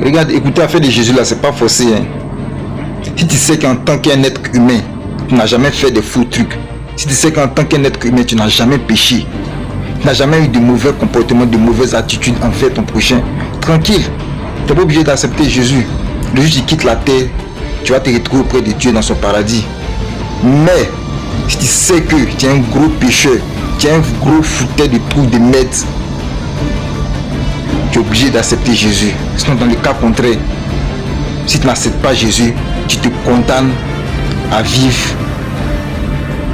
Regarde, écoutez, l'affaire de Jésus là, c'est pas forcé. Hein. Si tu sais qu'en tant qu'un être humain, tu n'as jamais fait de faux trucs. Si tu sais qu'en tant qu'un être humain, tu n'as jamais péché. Tu n'as jamais eu de mauvais comportements, de mauvaises attitudes envers ton prochain. Tranquille. Tu n'es pas obligé d'accepter Jésus. Le jour où tu quittes la terre, tu vas te retrouver auprès de Dieu dans son paradis. Mais, si tu sais que tu es un gros pécheur, tu es un gros fouteur de trous de merde, tu es obligé d'accepter Jésus. Sinon, dans le cas contraire, si tu n'acceptes pas Jésus, tu te condamnes à vivre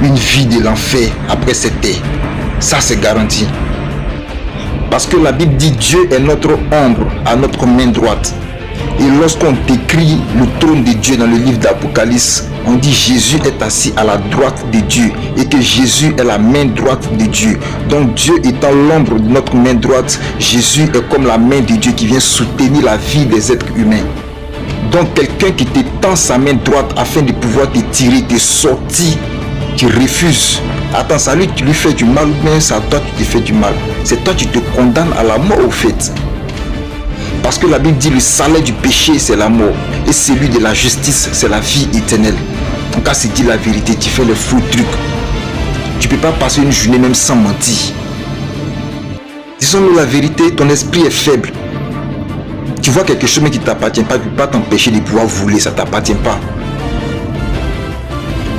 une vie de l'enfer après cette terre. Ça, c'est garanti. Parce que la Bible dit Dieu est notre ombre à notre main droite. Et lorsqu'on décrit le trône de Dieu dans le livre d'Apocalypse, on dit Jésus est assis à la droite de Dieu et que Jésus est la main droite de Dieu. Donc Dieu étant l'ombre de notre main droite, Jésus est comme la main de Dieu qui vient soutenir la vie des êtres humains. Donc quelqu'un qui te tend sa main droite afin de pouvoir te tirer, te sortir, tu refuses. Attends, ça lui, tu lui fais du mal ou bien c'est à toi tu te fais du mal. C'est toi qui te condamnes à la mort au fait. Parce que la Bible dit le salaire du péché c'est la mort et celui de la justice c'est la vie éternelle. En cas c'est dit la vérité, tu fais le faux truc. Tu peux pas passer une journée même sans mentir. Disons-nous la vérité, ton esprit est faible. Tu vois quelque chose mais qui ne t'appartient pas, tu ne peux pas t'empêcher de pouvoir voler, ça ne t'appartient pas.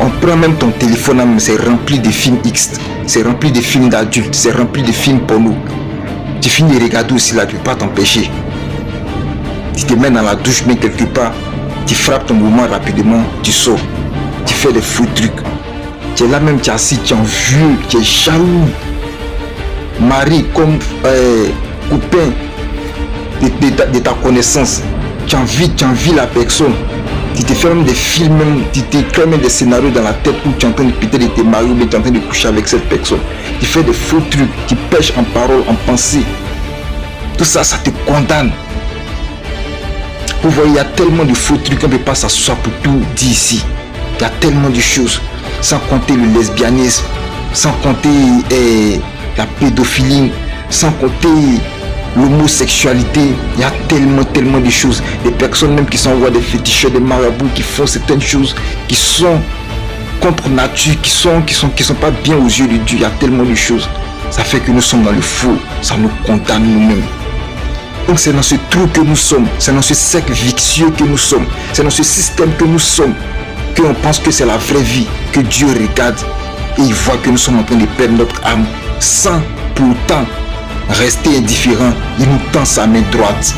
On prend même ton téléphone, c'est rempli de films X, c'est rempli de films d'adultes, c'est rempli de films porno. Tu finis de regarder aussi là, tu ne peux pas t'empêcher. Tu te mets dans la douche, mais quelque part, tu frappes ton mouvement rapidement, tu sors, tu fais des faux trucs. Tu es là même, tu es assis, tu es vieux, tu es jaloux. Mari comme copain de ta connaissance, tu envies la personne. Tu te fais même des films, tu t'écris même des scénarios dans la tête où tu es en train de péter de te marier ou tu es en train de coucher avec cette personne. Tu fais des faux trucs, tu pêches en parole, en pensée. Tout ça, ça te condamne. Vous voyez, il y a tellement de faux trucs qu'on ne peut pas s'asseoir pour tout dire ici. Il y a tellement de choses, sans compter le lesbianisme, sans compter la pédophilie, sans compter l'homosexualité. Il y a tellement de choses. Des personnes même qui s'envoient des féticheurs, des marabouts, qui font certaines choses qui sont contre nature, qui sont pas bien aux yeux de Dieu. Il y a tellement de choses. Ça fait que nous sommes dans le faux, ça nous condamne nous-mêmes. Donc c'est dans ce trou que nous sommes, c'est dans ce cercle vicieux que nous sommes, c'est dans ce système que nous sommes, qu'on pense que c'est la vraie vie, que Dieu regarde et il voit que nous sommes en train de perdre notre âme sans pourtant rester indifférent. Il nous tend sa main droite.